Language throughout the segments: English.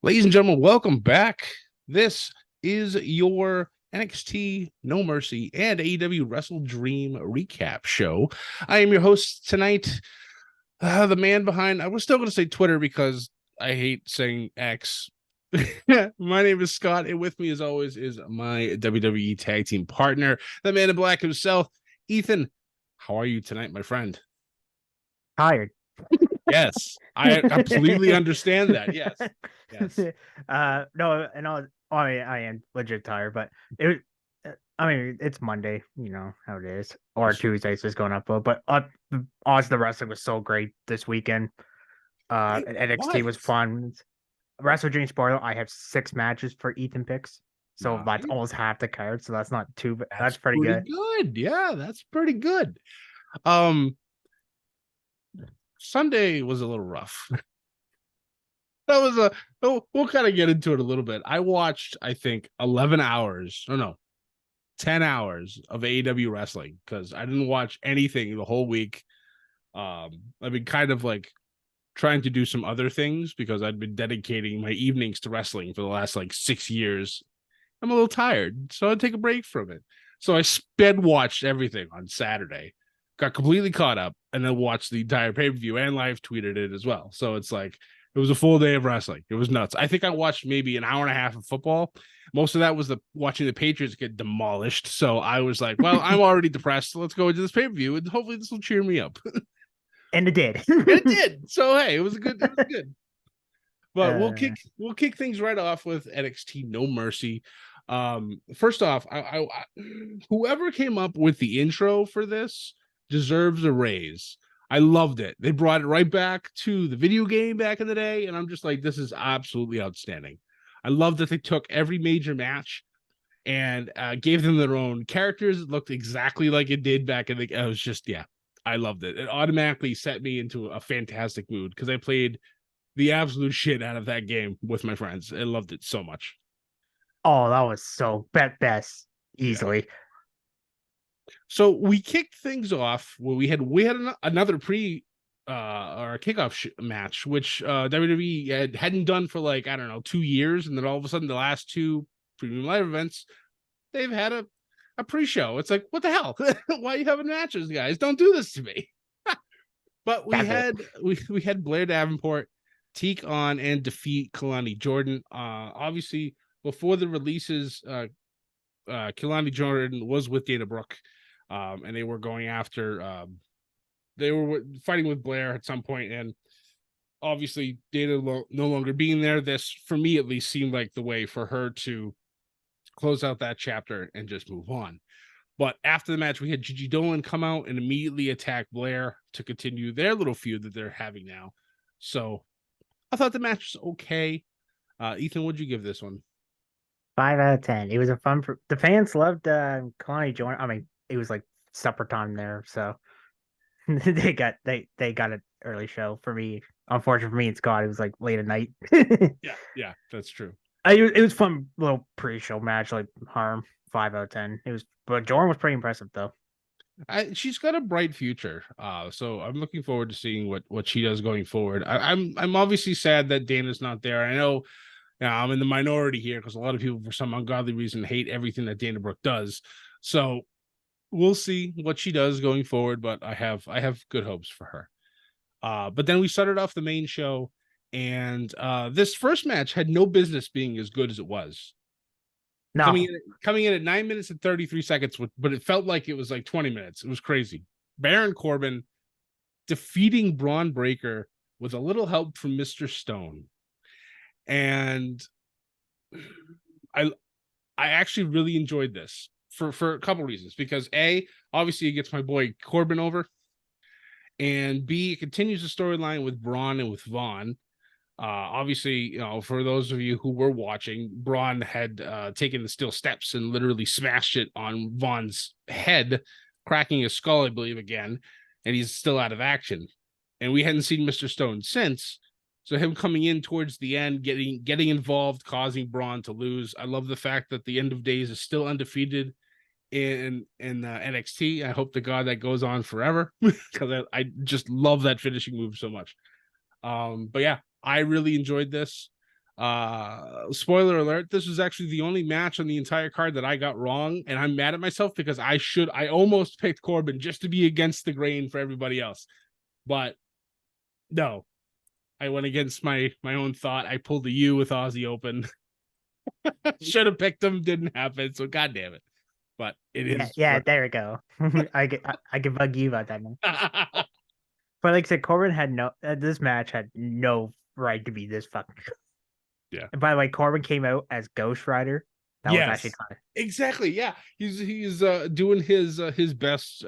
Ladies and gentlemen, welcome back. This is your NXT No Mercy and AEW WrestleDream recap show. I am your host tonight, the man behind, I was still going to say Twitter because I hate saying X. My name is Scott, and with me, as always, is my WWE tag team partner, the man in black himself, Ethan. How are you tonight, my friend? Tired. Yes, I completely understand that. Yes. Yes. No, and I am legit tired, but it. I mean, it's Monday. You know how it is, or Tuesday's just going up. But honestly, the wrestling was so great this weekend. And NXT was What? fun. WrestleDream spoiler: I have 6 matches for Ethan picks, so that's Nice. almost half the card. So that's not too. That's That's pretty pretty good. good. Yeah, that's pretty good. Um, Sunday was a little rough. That was a we'll kind of get into it a little bit. I watched, I think, 11 hours, or no, 10 hours of AEW wrestling because I didn't watch anything the whole week. I've been kind of like trying to do some other things because I'd been dedicating my evenings to wrestling for the last like 6 years. I'm a little tired, so I'd take a break from it. So I sped watched everything on Saturday, got completely caught up, and then watched the entire pay per view and live tweeted it as well. So it's like it was a full day of wrestling. It was nuts. I think I watched maybe an hour and a half of football. Most of that was the watching the Patriots get demolished. So I was like, well, I'm already depressed. So let's go into this pay per view, and hopefully this will cheer me up. And And it did. it did. So hey, it was good. It was good. But uh, we'll kick things right off with NXT No Mercy. First off, whoever came up with the intro for this deserves a raise. I loved it. They brought it right back to the video game back in the day, and I'm just like, this is absolutely outstanding. I love that they took every major match and gave them their own characters. It looked exactly like it did back in the. I was just, yeah, I loved it. It automatically set me into a fantastic mood because I played the absolute shit out of that game with my friends. I loved it so much. oh, that was so best Yeah. easily. So we kicked things off where we had another pre or a kickoff match, which WWE hadn't done for like I don't know 2 years, and then all of a sudden the last two premium live events they've had a pre-show. It's like what the hell? Why are you having matches, guys? Don't do this to me. But we That's it. had we had Blair Davenport take on and defeat Kalani Jordan. Obviously, before the releases, Kalani Jordan was with Dana Brooke, and they were going after. They were fighting with Blair at some point, and obviously, Dana no longer being there. This, for me at least, seemed like the way for her to close out that chapter and just move on. But after the match, we had Gigi Dolan come out and immediately attack Blair to continue their little feud that they're having now. So I thought the match was okay. Ethan, what'd you give this one? 5 out of 10. It was a fun. The fans loved Kalani Jordan. I mean, it was like supper time there, so they got an early show. For me, unfortunately for me and Scott, it was like late at night. Yeah, that's true. It was fun little pre-show match, like harm 5 out of 10. It was, but Jordan was pretty impressive though. She's got a bright future. So I'm looking forward to seeing what she does going forward. I'm obviously sad that Dana's not there. I know, I'm in the minority here because a lot of people, for some ungodly reason, hate everything that Dana Brooke does. So we'll see what she does going forward. But I have good hopes for her. But then we started off the main show, and this first match had no business being as good as it was. Coming No, in, coming in at 9 minutes and 33 seconds, but it felt like it was like 20 minutes. It was crazy. Baron Corbin defeating Braun Breaker with a little help from Mr. Stone. And I I actually really enjoyed this for a couple reasons. Because A, obviously it gets my boy Corbin over, and B, it continues the storyline with Braun and with Vaughn. Obviously, for those of you who were watching, Braun had taken the steel steps and literally smashed it on Vaughn's head, cracking his skull, I believe, again, and he's still out of action. And we hadn't seen Mr. Stone since. So him coming in towards the end, getting involved, causing Braun to lose. I love the fact that the End of Days is still undefeated in NXT. I hope to God that goes on forever because I just love that finishing move so much. But yeah, I really enjoyed this. Spoiler alert, this was actually the only match on the entire card that I got wrong, and I'm mad at myself because I almost picked Corbin just to be against the grain for everybody else. But no, I went against my own thought. I pulled the U with Aussie Open. Should have picked him, didn't happen. So god damn it. But it Yeah, is yeah, there we go. I can bug you about that now. But like I said, Corbin had no this match had no right to be this fucking. yeah. And by the way, Corbin came out as Ghost Rider. That was actually Yes. kind of Exactly. Yeah. He's doing his best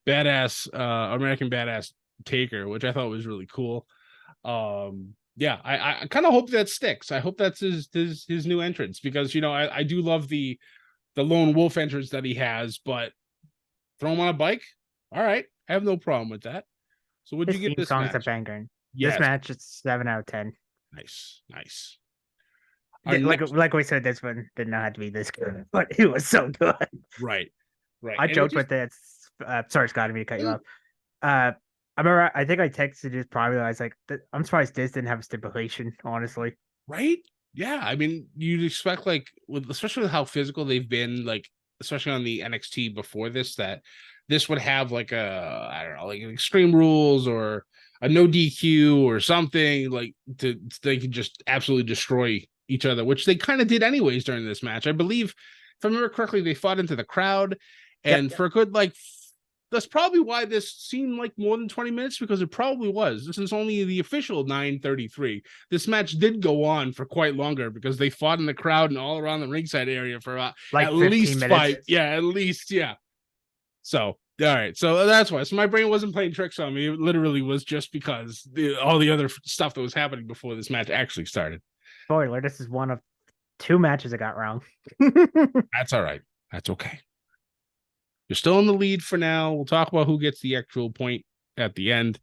badass American badass taker, which I thought was really cool. Yeah, I kind of hope that sticks. I hope that's his new entrance because I do love the lone wolf entrance that he has, but throw him on a bike. All right, I have no problem with that. So would you his give theme this song's a match? banger. This Yes, match is 7 out of 10. nice. Our next Like we said, this one did not have to be this good, but it was so good. right, I and it joked just with it. Sorry, Scott, I didn't mean to cut you off. Uh, I remember. I think I texted just probably. I was like, I'm surprised this didn't have a stipulation. Honestly, right. Yeah, I mean, you'd expect like with especially with how physical they've been, like especially on the NXT before this, that this would have like a I don't know, like an Extreme Rules or a no DQ or something like to they could just absolutely destroy each other, which they kind of did anyways during this match. I believe, if I remember correctly, they fought into the crowd, yep. and for a good like that's probably why this seemed like more than 20 minutes because it probably was. This is only the official 9:33. This match did go on for quite longer because they fought in the crowd and all around the ringside area for Like at 15 least minutes. at least, yeah. So, all right. So that's why. So my brain wasn't playing tricks on me. It literally was just because all the other stuff that was happening before this match actually started. Spoiler: this is one of 2 matches I got wrong. That's all right. That's okay. You're still in the lead for now. We'll talk about who gets the actual point at the end.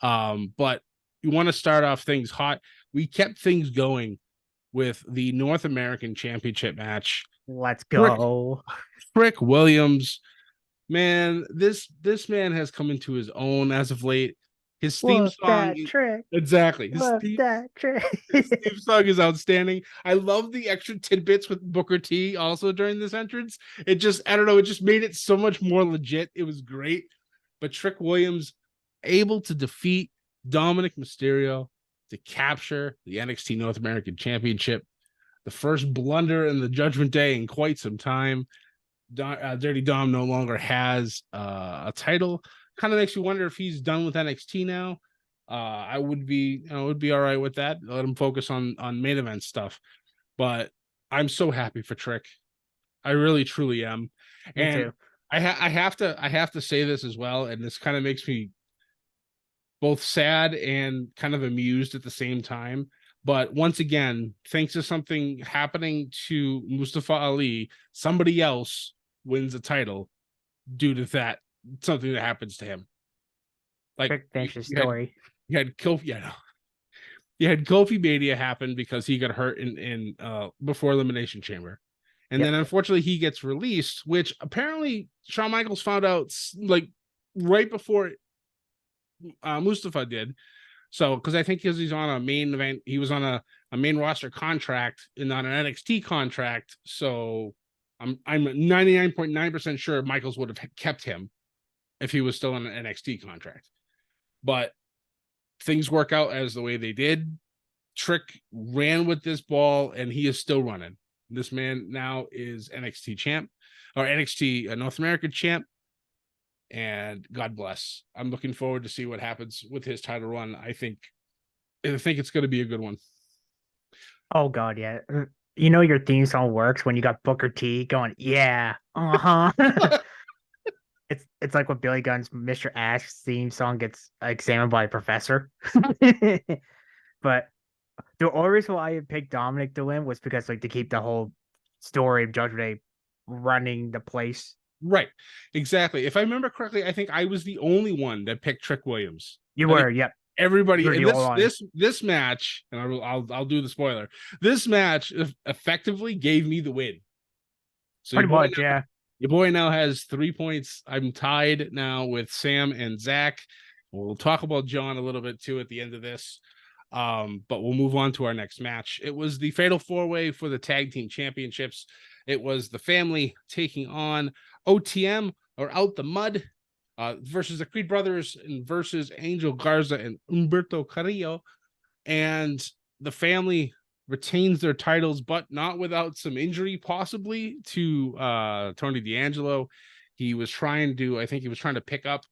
But you want to start off things hot. We kept things going with the North American Championship match. Let's Rick, go. Rick Williams, man, this man has come into his own as of late. His theme Whoop song, that trick. exactly. Whoop that trick. His theme song is outstanding. I love the extra tidbits with Booker T also during this entrance. It just, I don't know, it just made it so much more legit. It was great. But Trick Williams able to defeat Dominic Mysterio to capture the NXT North American Championship. The first blunder in the Judgment Day in quite some time. Dirty Dom no longer has a title. Kind of makes you wonder if he's done with NXT now. I would be all right with that. Let him focus on main event stuff. But I'm so happy for Trick. I really truly am. Me And too. I have to say this as well, and this kind of makes me both sad and kind of amused at the same time. But once again, thanks to something happening to Mustafa Ali, somebody else wins a title due to that something that happens to him. Like Quick finish the you had story. you had Kofi, you had Kofi Mania happen because he got hurt in before Elimination Chamber. And Yep. then unfortunately he gets released, which apparently Shawn Michaels found out like right before Mustafa did. So, because I think he's on a main event, he was on a main roster contract and not an NXT contract. So I'm 99.9% sure Michaels would have kept him if he was still on an NXT contract. But things work out as the way they did. Trick ran with this ball and he is still running. This man now is NXT champ or NXT North American champ. And God bless. I'm looking forward to see what happens with his title run. I think it's going to be a good one. Oh god, yeah. You know your theme song works when you got Booker T going, yeah, uh-huh. It's like when Billy Gunn's Mr. Ash theme song gets examined by a professor. But the only reason why I picked Dominic to win was because like to keep the whole story of Judgment Day running the place. Right. Exactly. If I remember correctly, I think I was the only one that picked Trick Williams. You I think were, yep. everybody You were in the only one. this match, and I'll do the spoiler. This match effectively gave me the win. So Pretty much, yeah. your boy now has 3 points. I'm tied now with Sam and Zach. We'll talk about John a little bit too at the end of this. But we'll move on to our next match. It was the Fatal 4-Way for the Tag Team Championships. It was the family taking on OTM, or Out the Mud, versus the Creed Brothers and versus Angel Garza and Humberto Carrillo. And the family retains their titles, but not without some injury, possibly, to Tony D'Angelo. He was trying to pick up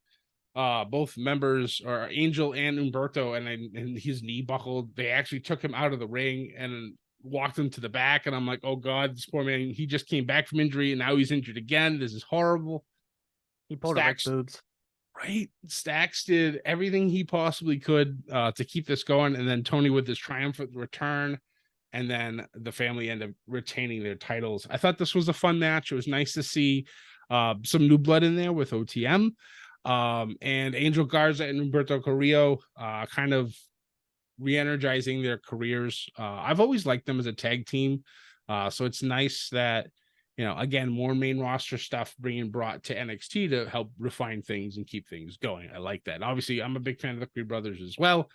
both members, or Angel and Humberto, and his knee buckled. They actually took him out of the ring and walked him to the back. And I'm like, oh God, this poor man, he just came back from injury and now he's injured again. This is horrible. He pulled Rick Boogs. Right. Stacks did everything he possibly could to keep this going. And then Tony with his triumphant return. And then the family ended up retaining their titles. I thought this was a fun match. It was nice to see some new blood in there with OTM. And Angel Garza and Humberto Carrillo kind of re-energizing their careers. I've always liked them as a tag team. So it's nice that, again, more main roster stuff being brought to NXT to help refine things and keep things going. I like that. And obviously, I'm a big fan of the Creed Brothers as well.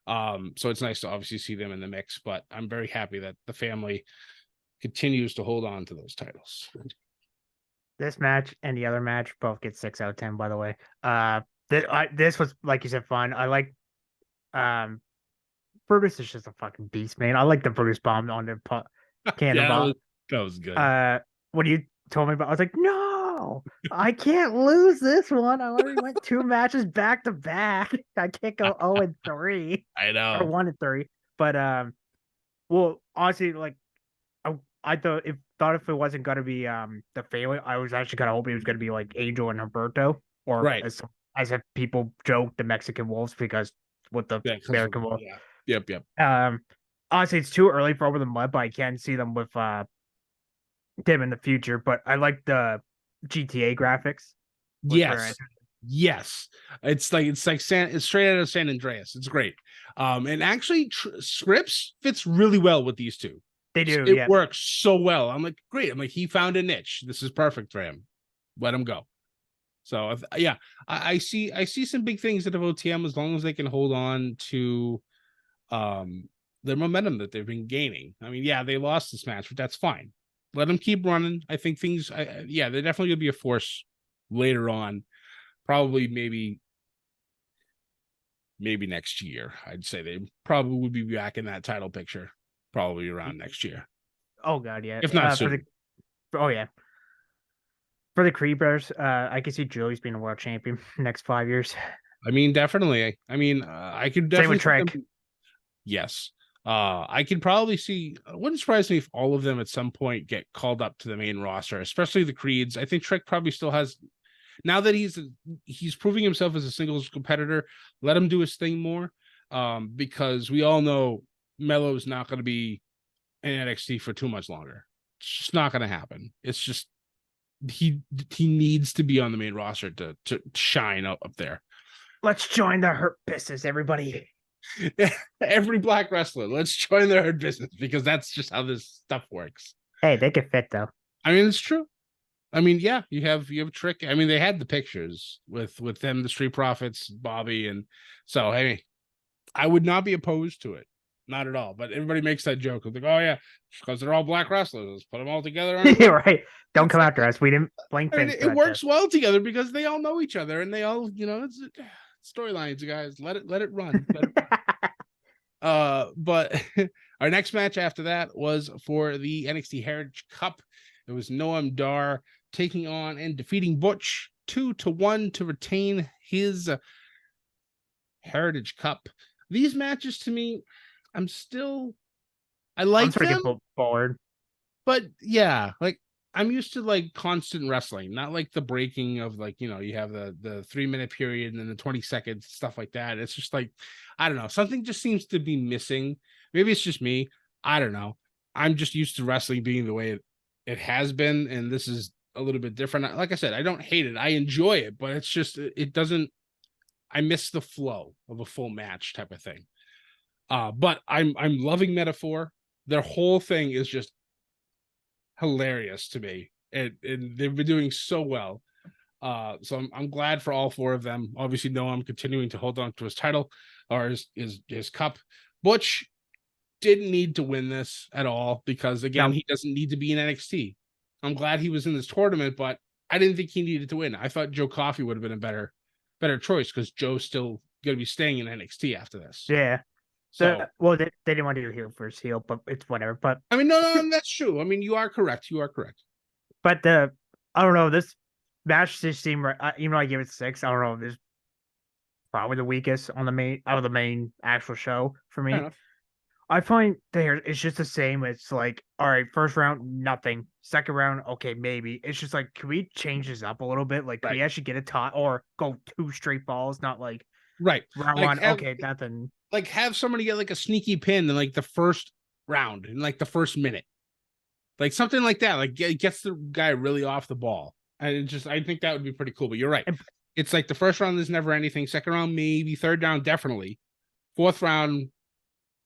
So it's nice to obviously see them in the mix, but I'm very happy that the family continues to hold on to those titles. This match and the other match both get 6 out of 10, by the way. This was, like you said, fun. I like Brutus is just a fucking beast, man. I like the Brutus bomb on the cannonball. Yeah, that was good. When you told me about, I was like, no, I can't lose this one. I already went 2 matches back to back. I can't go 0-3. I know. Or 1-3. But well, honestly, like I thought if it wasn't gonna be the family, I was actually kind of hoping it was gonna be like Angel and Humberto, or right, as if people joke, the Mexican Wolves, because with the American Wolves. Yeah. Yep. Honestly, it's too early for Over the Mud, but I can see them with them in the future. But I like the GTA graphics. Yes. It's straight out of San Andreas. It's great. And actually, Scripps fits really well with these two. They do. It works so well. I'm like, great. I'm like, he found a niche. This is perfect for him. Let him go. So yeah, I see some big things out of OTM as long as they can hold on to the momentum that they've been gaining. I mean, yeah, they lost this match, but that's fine. Let them keep running. I think they're definitely gonna be a force later on. Probably maybe next year. I'd say they probably would be back in that title picture probably around next year. Oh God, yeah. If not soon. For the Creed Brothers, I can see Julie's being a world champion next 5 years. I mean, definitely. I mean, I could definitely. Same with Trick. Yes. I could probably see. It wouldn't surprise me if all of them at some point get called up to the main roster, especially the Creeds. I think Trick probably still has. Now that he's proving himself as a singles competitor, let him do his thing more. Because we all know Melo's not going to be in NXT for too much longer. It's just not going to happen. It's just he needs to be on the main roster to shine up there. Let's join the Hurt Business, everybody. Every black wrestler, let's join the Hurt Business, because that's just how this stuff works. Hey, they could fit though. I mean, it's true. I mean, yeah, you have Trick. I mean, they had the pictures with them, the Street Profits, Bobby, and so hey, I would not be opposed to it. Not at all. But everybody makes that joke. Like, oh yeah, because they're all black wrestlers. Let's put them all together. Yeah, right. Don't come after us. We didn't blink. I mean, it works well together because they all know each other and they all, it's storylines, guys. Let it run. But our next match after that was for the NXT Heritage Cup. It was Noam Dar taking on and defeating Butch 2-1 to retain his Heritage Cup. These matches, to me, I like them forward, but yeah, like I'm used to like constant wrestling, not like the breaking of like, you have the 3-minute period and then the 20 seconds, stuff like that. It's just like, I don't know, something just seems to be missing. Maybe it's just me. I don't know. I'm just used to wrestling being the way it has been, and this is a little bit different. Like I said, I don't hate it. I enjoy it, but it's just, I miss the flow of a full match type of thing. But I'm loving Metaphor. Their whole thing is just hilarious to me, and they've been doing so well. So I'm glad for all 4 of them. Obviously, Noam continuing to hold on to his title or his cup. Butch didn't need to win this at all because, again, No, he doesn't need to be in NXT. I'm glad he was in this tournament, but I didn't think he needed to win. I thought Joe Coffey would have been a better choice because Joe's still going to be staying in NXT after this. yeah. So, They didn't want to do heel versus heel, but it's whatever. But I mean, no, that's true. I mean, you are correct. You are correct. but I don't know, this match just seemed right. Even though I gave it 6, I don't know. This probably the weakest on the main out of the main actual show for Fair me. enough. I find there it's just the same. It's like, all right, first round, nothing. Second round, okay, maybe. It's just like, can we change this up a little bit? Like, can we Right. actually get a tie or go 2 straight falls? Not like Right. round Like one, have okay, nothing. like have somebody get like a sneaky pin in like the first round in like the first minute. Like something like that. Like gets the guy really off the ball. And I think that would be pretty cool. But you're right. And It's like the first round is never anything. Second round, maybe. Third round, definitely. Fourth round, if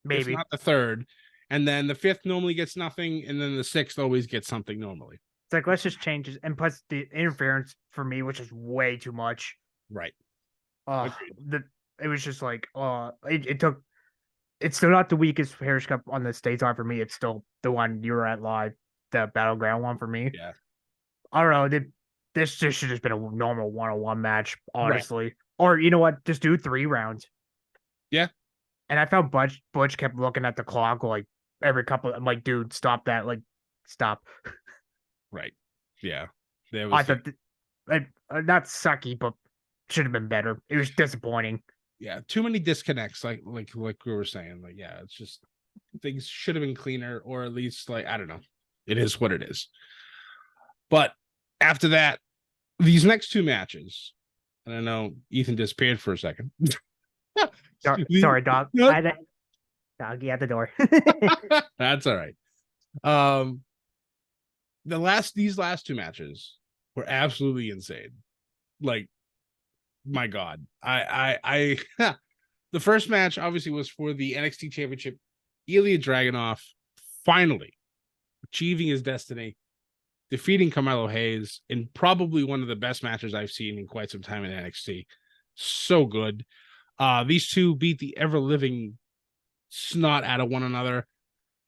maybe not the third. And then the fifth normally gets nothing. And then the sixth always gets something normally. it's like, let's just change it. And plus the interference for me, which is way too much. Right. Uh, it was just like, it took. It's still not the weakest Harris Cup on the States line for me. It's still the one you were at live, the battleground one for me. Yeah. I don't know. This just should have just been a normal 1-on-1 match, Right. honestly. Or you know what? Just do 3 rounds. Yeah. And I found Butch kept looking at the clock like every couple. I'm like, dude, stop that! Like, stop. Right. Yeah. There I was thought not sucky, but should have been better. It was disappointing. yeah, too many disconnects, like we were saying. Like, yeah, it's just things should have been cleaner, or at least like I don't know. It is what it is. But after that, these next 2 matches, and I know Ethan disappeared for a second. Sorry, dog. No. Doggy at the door. That's all right. These last 2 matches were absolutely insane. Like, my God, I the first match obviously was for the NXT Championship. Ilya Dragunov finally achieving his destiny, defeating Carmelo Hayes in probably one of the best matches I've seen in quite some time in NXT. So good. These two beat the ever-living snot out of one another,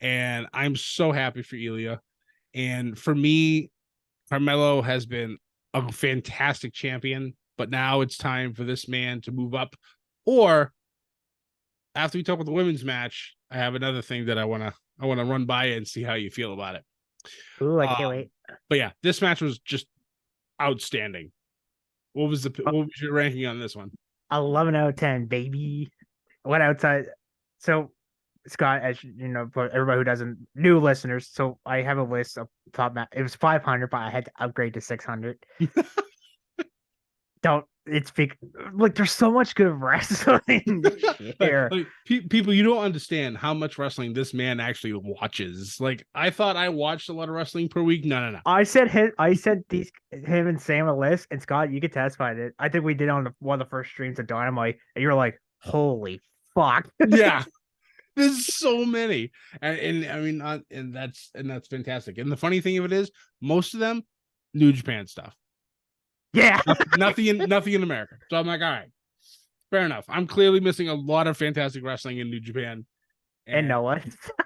and I'm so happy for Ilya. And for me, Carmelo has been a fantastic champion, but now it's time for this man to move up. Or after we talk about the women's match, I have another thing that I wanna run by and see how you feel about it. Ooh, I can't wait. But yeah, this match was just outstanding. What was your ranking on this one? 11 out of 10, baby. Went outside. So, Scott, as you know, for everybody who doesn't, new listeners, so I have a list of top match. It was 500, but I had to upgrade to 600. Don't. It's big. Like, there's so much good wrestling here. Like, people, you don't understand how much wrestling this man actually watches. Like, I thought I watched a lot of wrestling per week. No. I said him and Sam a list, and Scott, you could testify that. I think we did on one of the first streams of Dynamite, and you were like, "Holy fuck!" Yeah, there's so many, and I mean, and that's fantastic. And the funny thing of it is, most of them, New Japan stuff. Yeah, nothing in America. So I'm like, all right, fair enough. I'm clearly missing a lot of fantastic wrestling in New Japan. And Noah.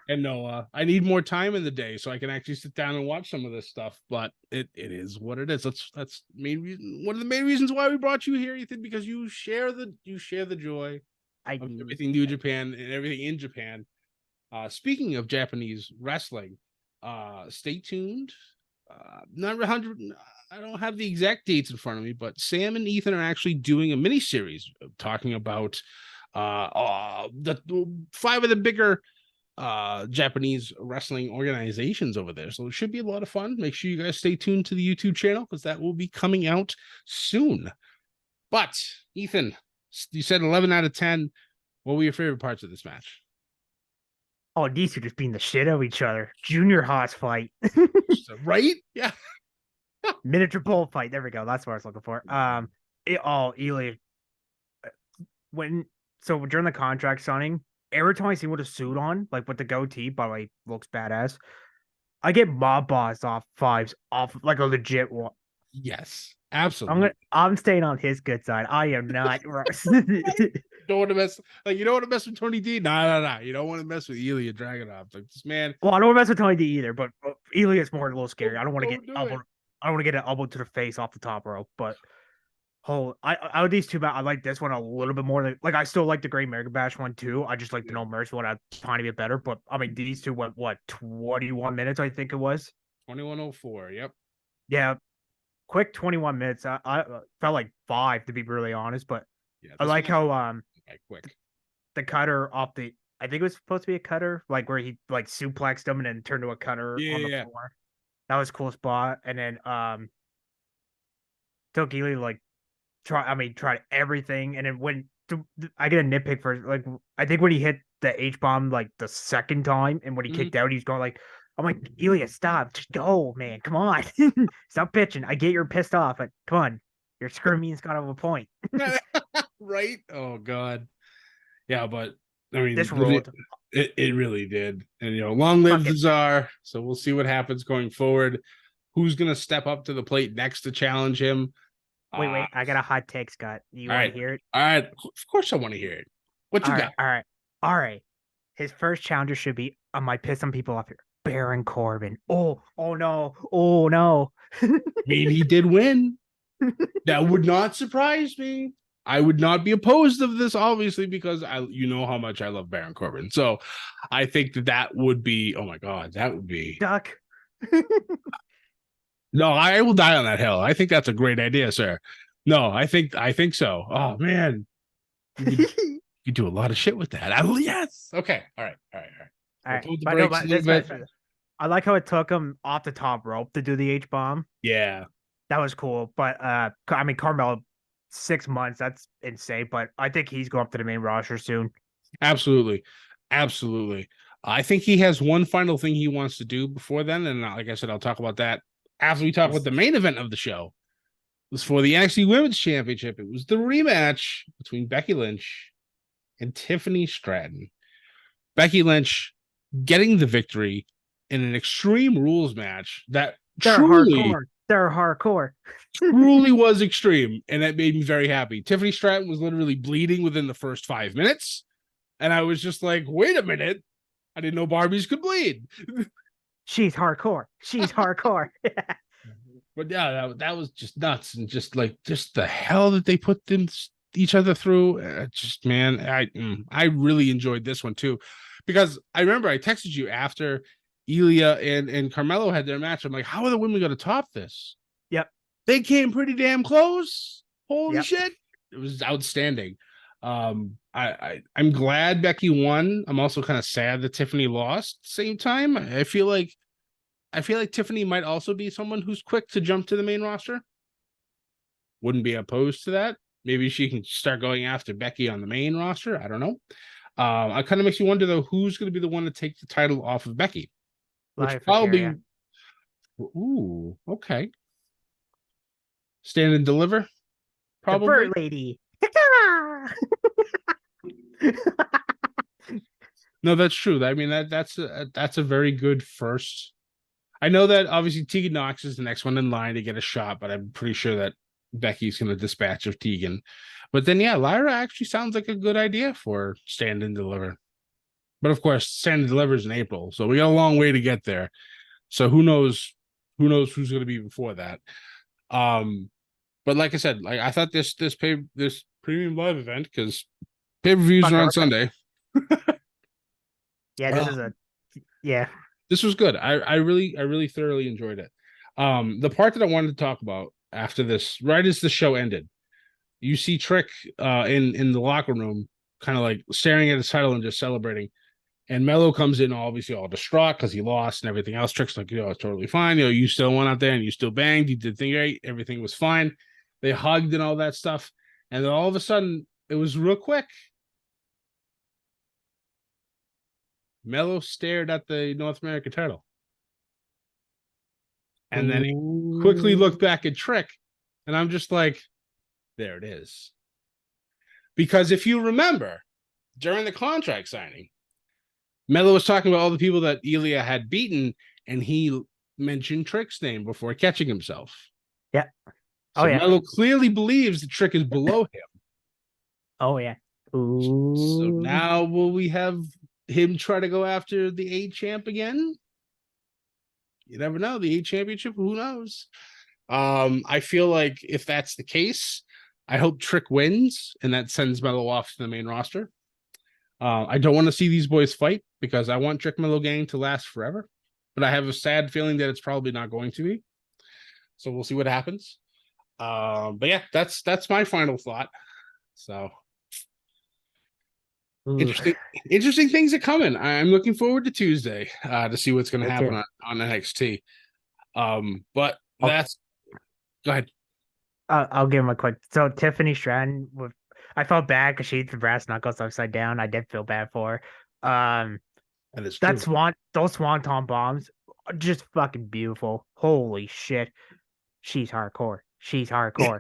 And Noah. I need more time in the day so I can actually sit down and watch some of this stuff. But it is what it is. That's main reason. One of the main reasons why we brought you here, Ethan, because you share the joy of everything New Japan and everything in Japan. Speaking of Japanese wrestling, stay tuned. Not 100. I don't have the exact dates in front of me, but Sam and Ethan are actually doing a mini series talking about the 5 of the bigger Japanese wrestling organizations over there. So it should be a lot of fun. Make sure you guys stay tuned to the YouTube channel because that will be coming out soon. But Ethan, you said 11 out of 10. What were your favorite parts of this match? Oh, these two just beating the shit out of each other. Junior Haas fight. Right? Yeah. Miniature bullfight. There we go. That's what I was looking for. Ilya. During the contract signing, every time I see him with a suit on, like with the goatee, but like looks badass, I get mob boss off 5s off like a legit one. Yes, absolutely. I'm staying on his good side. I am not. Don't want to mess like you don't want to mess with Tony D. Nah. You don't want to mess with Ilya Dragunov. Like this man. Well, I don't want to mess with Tony D either, but Elias more a little scary. I don't want to get Don't do elbow. it. I don't want to get an elbow to the face off the top rope. But out of these two, I like this one a little bit more. Like I still like the Great American Bash one too. I just like the No Mercy one a tiny bit better. But I mean, these two went what 21 minutes, I think it was. 21:04. Yep. Yeah, quick 21 minutes. I felt like 5 to be really honest. But Yeah. I like how quick. the cutter off the. I think it was supposed to be a cutter, like where he like suplexed him and then turned to a cutter on the floor. That was a cool spot. And then Tokili like tried everything. And then when I get a nitpick for like I think when he hit the H bomb like the second time and when he kicked out, he's going like I'm like, Ilya, stop, just go, man. Come on. Stop pitching. I get you're pissed off, but come on. Your screaming's got to a point. Right? Oh god. Yeah, but I mean This rolled. It really did. And long live the Czar. So we'll see what happens going forward. Who's gonna step up to the plate next to challenge him? Wait, I got a hot take, Scott. You want to hear it? All right. Of course I want to hear it. What you got? All right. His first challenger should be I might piss some people off here. Baron Corbin. Oh no. I mean, he did win. That would not surprise me. I would not be opposed of this, obviously, because you know how much I love Baron Corbin. So I think that would be, oh my God, that would be. Duck. No, I will die on that hill. I think that's a great idea, sir. No, I think so. Oh man. You do a lot of shit with that. Yes. Okay. All right. I like how it took him off the top rope to do the H bomb. Yeah. That was cool. But I mean Carmelo 6 months, that's insane. But I think he's going up to the main roster soon. Absolutely. I think he has one final thing he wants to do before then. And like I said, I'll talk about that after we talk about the main event of the show. It was for the NXT Women's Championship. It was the rematch between Becky Lynch and Tiffany Stratton. Becky Lynch getting the victory in an Extreme Rules match that they're hardcore. Truly was extreme, and that made me very happy. Tiffany Stratton was literally bleeding within the first 5 minutes, and I was just like, wait a minute. I didn't know Barbies could bleed. She's hardcore. But yeah, that was just nuts, and just the hell that they put each other through. Man, I really enjoyed this one too, because I remember I texted you after Ilya and Carmelo had their match. I'm like, how are the women going to top this? Yep, they came pretty damn close. Holy shit, it was outstanding. I'm glad Becky won. I'm also kind of sad that Tiffany lost. Same time, I feel like Tiffany might also be someone who's quick to jump to the main roster. Wouldn't be opposed to that. Maybe she can start going after Becky on the main roster. I don't know. It kind of makes you wonder though, who's going to be the one to take the title off of Becky? Which probably. Ooh, okay. Stand and deliver. Probably. The Bird Lady. No, that's true. I mean that's a very good first. I know that obviously Tegan Knox is the next one in line to get a shot, but I'm pretty sure that Becky's going to dispatch of Tegan. But then, yeah, Lyra actually sounds like a good idea for Stand and Deliver. But of course, Stand and Deliver is in April, so we got a long way to get there. So who knows who's going to be before that. But like I said, I thought this premium live event, because pay-per-views are on Sunday. This was good. I really thoroughly enjoyed it. The part that I wanted to talk about after this, right as the show ended, you see Trick in the locker room, kind of like staring at his title and just celebrating. And Mello comes in obviously all distraught because he lost and everything else. Trick's like, it's totally fine. You still went out there and you still banged. You did thing great. Everything was fine. They hugged and all that stuff. And then all of a sudden, it was real quick. Mello stared at the North American title. And then he quickly looked back at Trick. And I'm just like, there it is. Because if you remember, during the contract signing, Mello was talking about all the people that Ilya had beaten, and he mentioned Trick's name before catching himself. Yeah. So Mello clearly believes the Trick is below him. Oh, yeah. So Ooh. now will we have him try to go after the A champ again? You never know. The A championship, who knows? I feel like if that's the case, I hope Trick wins and that sends Mello off to the main roster. I don't want to see these boys fight because I want Trick Mello Gang to last forever, but I have a sad feeling that it's probably not going to be. So we'll see what happens. But yeah, that's my final thought. So Ooh. interesting things are coming. I'm looking forward to Tuesday to see what's going to Me happen too. on NXT. But I'll, that's go ahead. I'll give him a quick. So Tiffany Stratton, with I felt bad because she hit the brass knuckles upside down. I did feel bad for her. That is That true. those swanton bombs, are just fucking beautiful. Holy shit, she's hardcore. She's hardcore.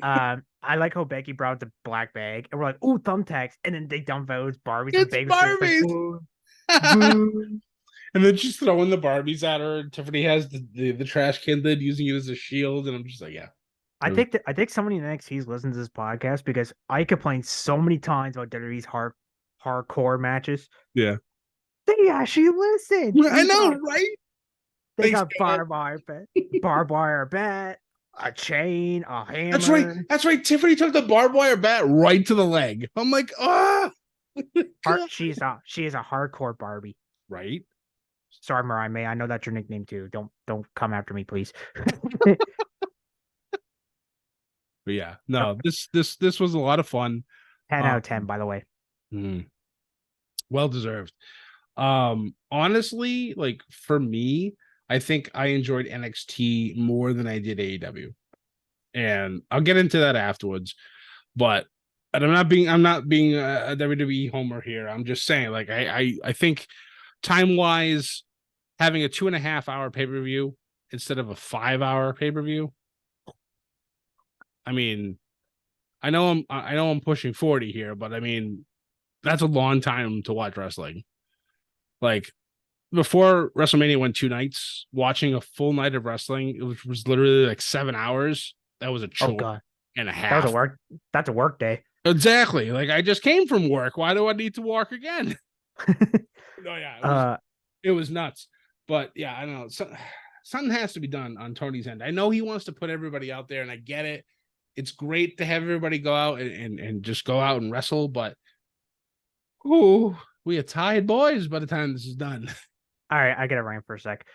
I like how Becky brought the black bag, and we're like, "Ooh, thumbtacks," and then they dump out Barbies, and It's Becky was just like, Barbies. "Boo, boo." And then she's throwing the Barbies at her, and Tiffany has the trash can lid using it as a shield, and I'm just like, yeah. I think somebody in NXT's listens to this podcast because I complained so many times about WWE's hardcore matches. Yeah. They actually listen. I know, right? They Thanks, got God. barbed wire bat, a chain, a That's right. hammer. That's right. Tiffany took the barbed wire bat right to the leg. I'm like, ah, God. She is a hardcore Barbie. Right. Sorry, Mariah May. I know that's your nickname too. Don't come after me, please. But yeah, no, this was a lot of fun. 10 out Um, of 10, by the way. well deserved. Honestly, like for me, I think I enjoyed NXT more than I did AEW, and I'll get into that afterwards. But and I'm not being a WWE homer here. I'm just saying, like I think time wise, having a 2.5 hour pay per view instead of a 5 hour pay per view. I mean, I know I'm pushing 40 here, but I mean that's a long time to watch wrestling. Like before WrestleMania went 2 nights, watching a full night of wrestling, it was literally like 7 hours. That was a Oh chore god. and a That was a half. work. That's a work day. Exactly. Like I just came from work. Why do I need to work again? No, yeah, uh it was nuts. But yeah, I don't know. Something has to be done on Tony's end. I know he wants to put everybody out there, and I get it. It's great to have everybody go out and just go out and wrestle, but ooh, we are tired boys by the time this is done. all right, I gotta rant for a sec.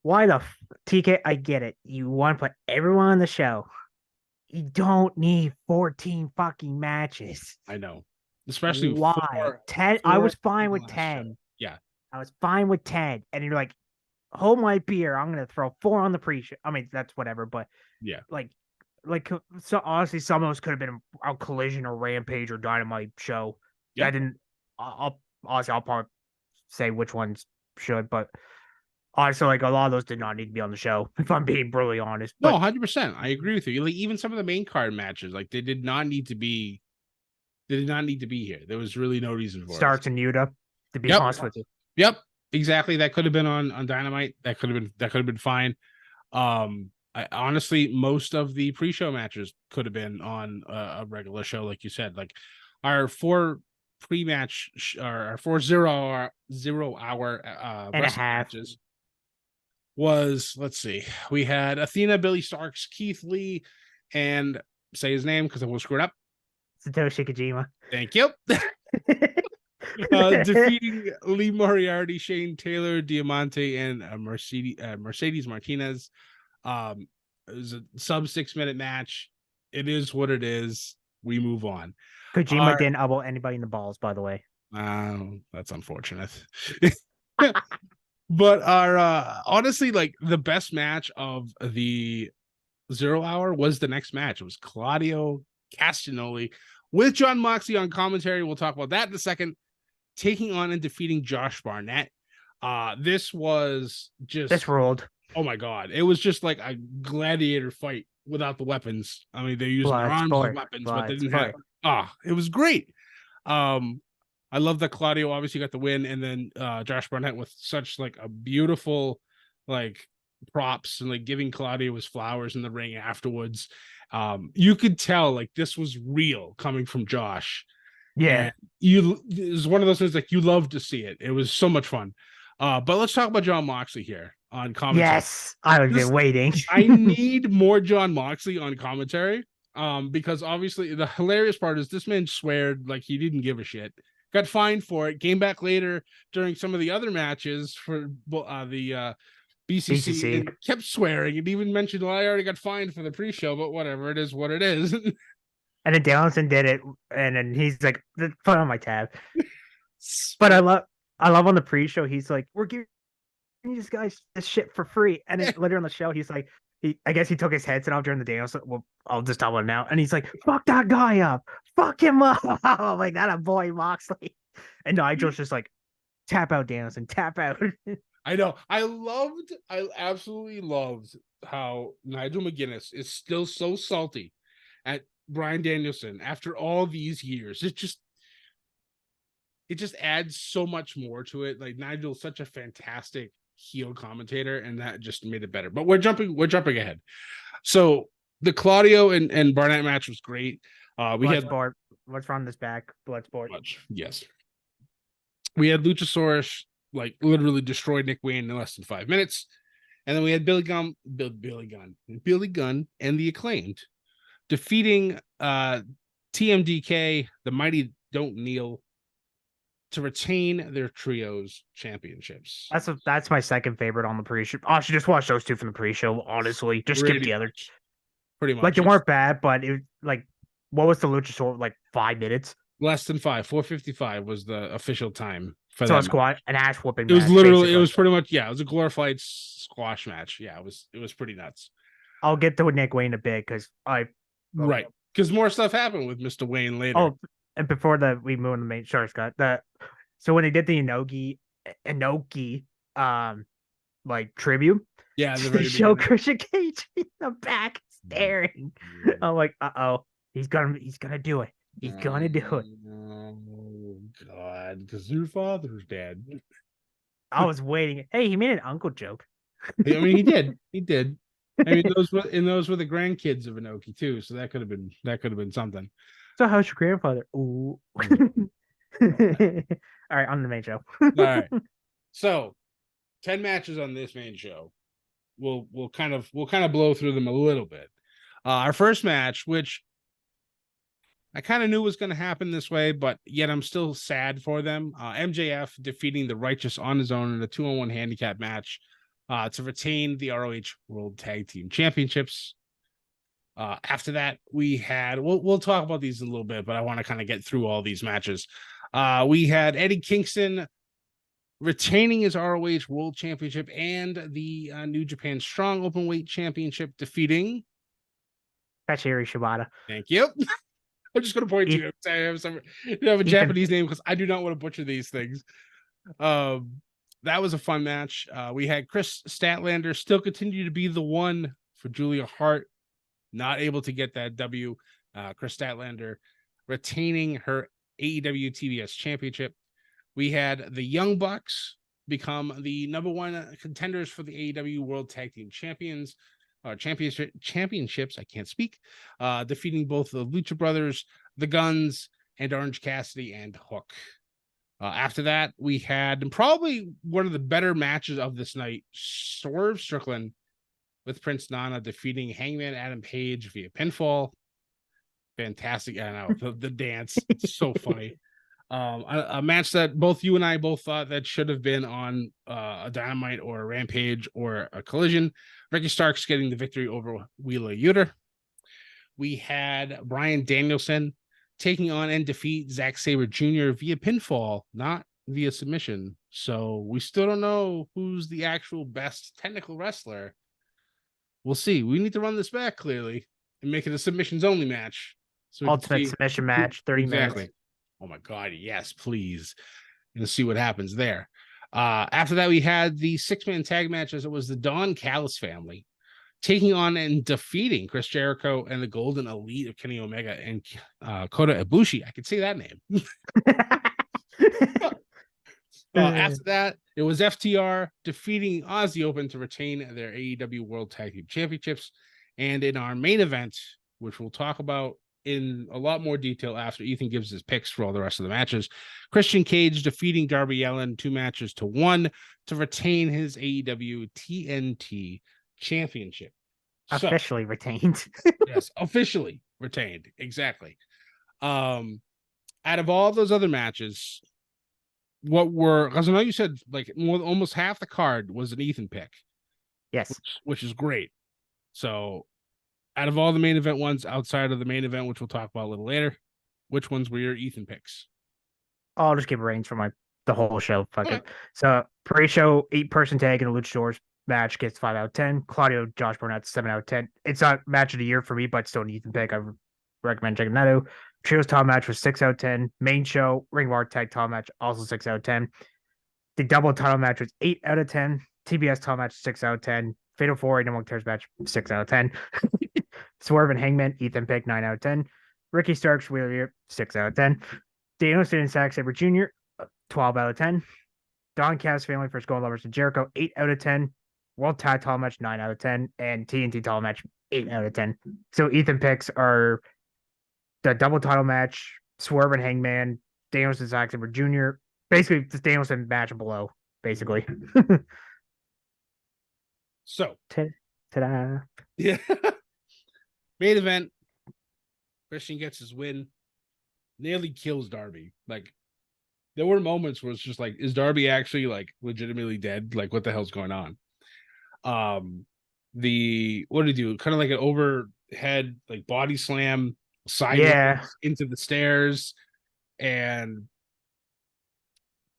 Why the TK? I get it. You want to put everyone on the show. You don't need 14 fucking matches. I know. Especially Why? 10. I four was fine in the with last show. 10. Yeah. I was fine with 10. And you're like, hold my beer. I'm gonna throw 4 on the pre-show. I mean, that's whatever, but Yeah. like so honestly, some of those could have been a collision or rampage or dynamite show. Yep. That didn't honestly I'll probably say which ones should, but honestly, like a lot of those did not need to be on the show, if I'm being brutally honest. No, But 100%. I agree with you. Like even some of the main card matches, like they did not need to be here. There was really no reason for it. Starks and Yuta, to be Yep. honest with you. Yep. Exactly. That could have been on Dynamite. That could have been fine. I honestly most of the pre-show matches could have been on a regular show, like you said. Like our 4 pre-match our 4 0 hour And a wrestling half. matches was, let's see, we had Athena, Billy Starks, Keith Lee, and say his name because I will screw it up. Satoshi Kojima. Thank you. Defeating Lee Moriarty, Shane Taylor, Diamante, and Mercedes Martinez. It was a sub 6 minute match. It is what it is. We move on. Kojima didn't elbow anybody in the balls, by the way. That's unfortunate. But our honestly, like the best match of the 0 hour was the next match. It was Claudio Castagnoli with John Moxley on commentary. We'll talk about that in a second. Taking on and defeating Josh Barnett. This was just This ruled. Oh my god. It was just like a gladiator fight without the weapons. I mean, they're using their Blood arms sport. as weapons, but Blood they didn't sport. have it was great. I love that Claudio obviously got the win, and then Josh Barnett with such like a beautiful like props and like giving Claudio his flowers in the ring afterwards. You could tell like this was real coming from Josh. Yeah. And it was one of those things like you love to see it. It was so much fun. But let's talk about John Moxley here on commentary. Yes. I've been waiting. I need more John Moxley on commentary. Because obviously the hilarious part is this man sweared like he didn't give a shit. Got fined for it. Came back later during some of the other matches for the BCC and kept swearing and even mentioned, well, I already got fined for the pre-show, but whatever, it is what it is. And then Danielson did it, and then he's like, "Put on my tab." But I love on the pre-show. He's like, "We're giving these guys this shit for free," and then later on the show, he's like, I guess he took his headset off during the Danielson. Well, I'll just tell him now, and he's like, "Fuck that guy up, fuck him up." I'm like, that a boy Moxley, and Nigel's just like, "Tap out, Danielson, tap out." I know. I absolutely loved how Nigel McGuinness is still so salty at Bryan Danielson after all these years. It just adds so much more to it. Like Nigel's such a fantastic heel commentator, and that just made it better. But we're jumping ahead. So the Claudio and Barnett match was great. Let's run this back. Bloodsport. Yes. We had Luchasaurus like literally destroyed Nick Wayne in less than 5 minutes. And then we had Billy Gunn and the Acclaimed defeating TMDK, the Mighty Don't Kneel, to retain their trios championships. That's my second favorite on the pre-show. I should just watch those two from the pre-show, honestly. Just skip the other. Pretty much. Like they weren't bad, but it like what was the Luchasaurus, like 5 minutes? Less than 5. 4:55 was the official time for so that. An ass whooping. It was literally, it was pretty much, yeah, it was a glorified squash match. Yeah, it was pretty nuts. I'll get to Nick Wayne a bit because right, because more stuff happened with Mr. Wayne later. Oh, and before we move on the main show, Scott, so when they did the Inoki like tribute, yeah, they show Christian Cage in the back staring. I'm like, he's gonna do it. He's gonna do it. Oh God, because your father's dead. I was waiting. Hey, he made an uncle joke. I mean, he did. He did. I mean, those were the grandkids of Inoki too, so that could have been something. So how's your grandfather? Ooh. All right, on the main show. All right. So 10 matches on this main show. We'll kind of blow through them a little bit. Our first match, which I kind of knew was going to happen this way, but yet I'm still sad for them. MJF defeating the Righteous on his own in a 2-on-1 handicap match to retain the ROH World Tag Team Championships. After that, we had, we'll talk about these in a little bit, but I want to kind of get through all these matches. We had Eddie Kingston retaining his ROH World Championship and the New Japan Strong Openweight Championship, defeating Takeshi Shibata. Thank you. I'm just going to point to you. I have a Japanese name because I do not want to butcher these things. That was a fun match. We had Chris Statlander still continue to be the one for Julia Hart, not able to get that W. Chris Statlander retaining her AEW TBS championship. We had the Young Bucks become the number one contenders for the AEW World Tag Team championships. I can't speak. Defeating both the Lucha Brothers, the Guns, and Orange Cassidy and Hook. After that, we had probably one of the better matches of this night, Swerve Strickland with Prince Nana defeating Hangman Adam Page via pinfall. Fantastic. I know the dance. It's so funny. A match that both you and I both thought that should have been on a Dynamite or a Rampage or a Collision. Ricky Starks getting the victory over Wheeler Yuta. We had Bryan Danielson taking on and defeat Zack Sabre Jr. via pinfall, not via submission. So we still don't know who's the actual best technical wrestler. We'll see. We need to run this back clearly and make it a submissions only match. So ultimate submission match, 30 minutes. Oh my God, yes, please. And see what happens there. After that, we had the 6-man tag match, as it was the Don Callis family taking on and defeating Chris Jericho and the Golden Elite of Kenny Omega and Kota Ibushi. I could say that name. After that, it was FTR defeating Aussie Open to retain their AEW World Tag Team Championships. And in our main event, which we'll talk about in a lot more detail after Ethan gives his picks for all the rest of the matches. Christian Cage defeating Darby Allin 2-1 to retain his AEW TNT championship. So, Officially retained. yes, officially retained. Exactly. Out of all those other matches, because I know you said like almost half the card was an Ethan pick, Yes. which is great. So, out of all the main event ones outside of the main event, which we'll talk about a little later, which ones were your Ethan picks? I'll just give range for the whole show. Fuck Okay. it. So pre-show 8-person tag in a Luchadors match gets 5 out of 10. Claudio Josh Barnett 7 out of 10. It's not match of the year for me, but still an Ethan pick. I recommend checking that out. Trios title match was 6 out of 10. Main show Ring War tag title match also 6 out of 10. The double title match was 8 out of 10. TBS title match 6 out of 10. Fatal 4 No One Cares match 6 out of 10. Swerve and Hangman Ethan pick 9 out of 10. Ricky Starks Wheeler 6 out of 10. Danielson and Zack Sabre Jr. 12 out of 10. Don Callis family first goal lovers to Jericho 8 out of 10. World Tag Title match 9 out of 10. And TNT title match 8 out of 10. So Ethan picks are the double title match, Swerve and Hangman, Danielson and Zack Sabre Jr. Basically, the Danielson match below, basically. So, Ta-da. yeah. Main event. Christian gets his win. Nearly kills Darby. Like, there were moments where it's just like, is Darby actually like legitimately dead? Like, what the hell's going on? What did he do? Kind of like an overhead, like body slam sideways into the stairs, and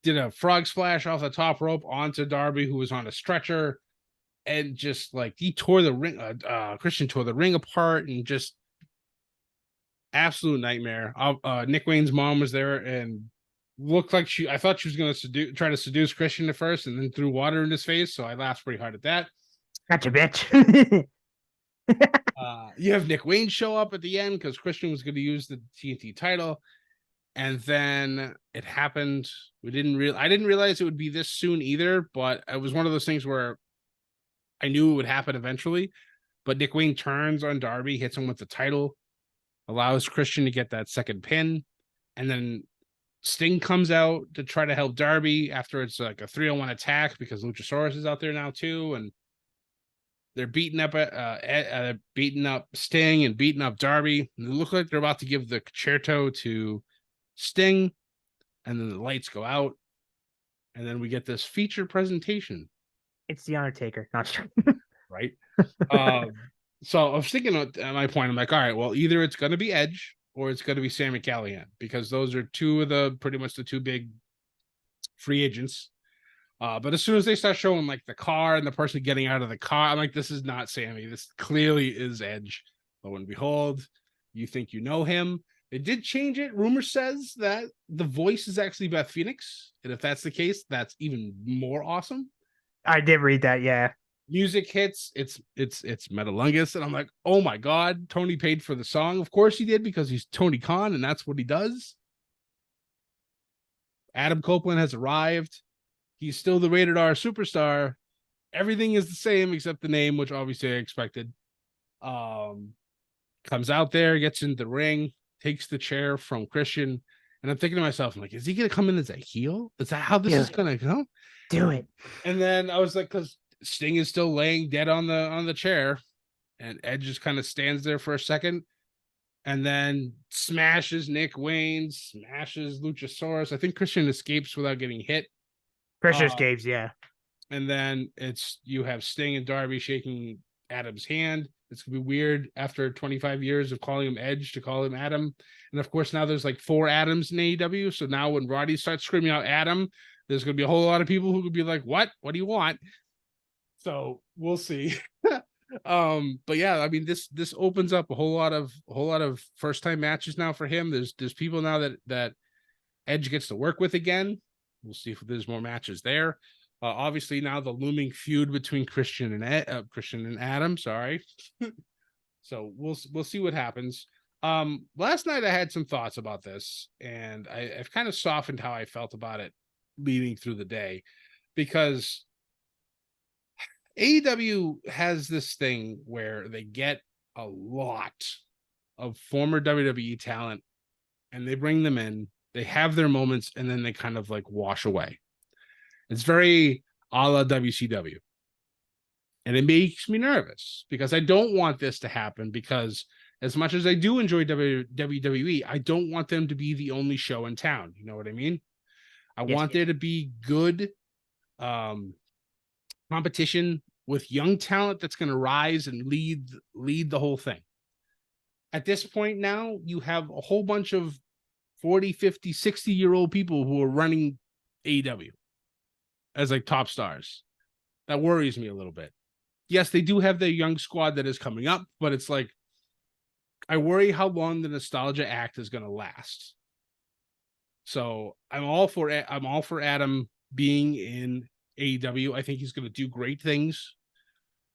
did a frog splash off the top rope onto Darby, who was on a stretcher, and just like he tore the ring. Christian tore the ring apart, and just absolute nightmare. Nick Wayne's mom was there and looked like I thought she was going to try to seduce Christian at first, and then threw water in his face. So I laughed pretty hard at that. Gotcha, bitch. You have Nick Wayne show up at the end because Christian was going to use the TNT title, and then it happened. I didn't realize it would be this soon either, but it was one of those things where I knew it would happen eventually. But Nick Wayne turns on Darby, hits him with the title, allows Christian to get that second pin, and then Sting comes out to try to help Darby after it's like a 3-on-1 attack because Luchasaurus is out there now too, and they're beating up Sting and beating up Darby. And they look like they're about to give the concerto to Sting, and then the lights go out, and then we get this feature presentation. It's the Undertaker, not sure. Right. So I was thinking at my point, I'm like, all right, well, either it's going to be Edge or it's going to be Sami Callihan, because those are pretty much the two big free agents. But as soon as they start showing like the car and the person getting out of the car, I'm like, this is not Sammy. This clearly is Edge. Lo and behold, you think you know him. They did change it. Rumor says that the voice is actually Beth Phoenix. And if that's the case, that's even more awesome. I did read that, yeah. Music hits, it's Metalungus, and I'm like, oh my god, Tony paid for the song. Of course he did, because he's Tony Khan and that's what he does. Adam Copeland has arrived. He's still the rated R superstar. Everything is the same except the name, which obviously I expected. Comes out there, gets in the ring, takes the chair from Christian, and I'm thinking to myself, I'm like, is he gonna come in as a heel? Is that how this is gonna go? Do it. And then I was like, because Sting is still laying dead on the chair, and Edge just kind of stands there for a second, and then smashes Nick Wayne, smashes Luchasaurus. I think Christian escapes without getting hit. Christian escapes, yeah. And then you have Sting and Darby shaking Adam's hand. It's gonna be weird after 25 years of calling him Edge to call him Adam. And of course, now there's like 4 Adams in AEW. So now when Roddy starts screaming out Adam, there's gonna be a whole lot of people who could be like, "What? What do you want?" So we'll see. But yeah, I mean, this opens up a whole lot of first time matches now for him. There's people now that Edge gets to work with again. We'll see if there's more matches there. Obviously now the looming feud between Christian and Adam. Sorry. So we'll see what happens. Last night I had some thoughts about this, and I've kind of softened how I felt about it leading through the day, because AEW has this thing where they get a lot of former WWE talent, and they bring them in. They have their moments, and then they kind of like wash away. It's very a la WCW. And it makes me nervous because I don't want this to happen, because as much as I do enjoy WWE, I don't want them to be the only show in town. You know what I mean? I want there to be good competition with young talent that's going to rise and lead the whole thing. At this point now, you have a whole bunch of 40, 50, 60-year-old people who are running AEW as like top stars. That worries me a little bit. Yes, they do have their young squad that is coming up, but it's like, I worry how long the nostalgia act is going to last. So I'm all for Adam being in AEW. I think he's going to do great things,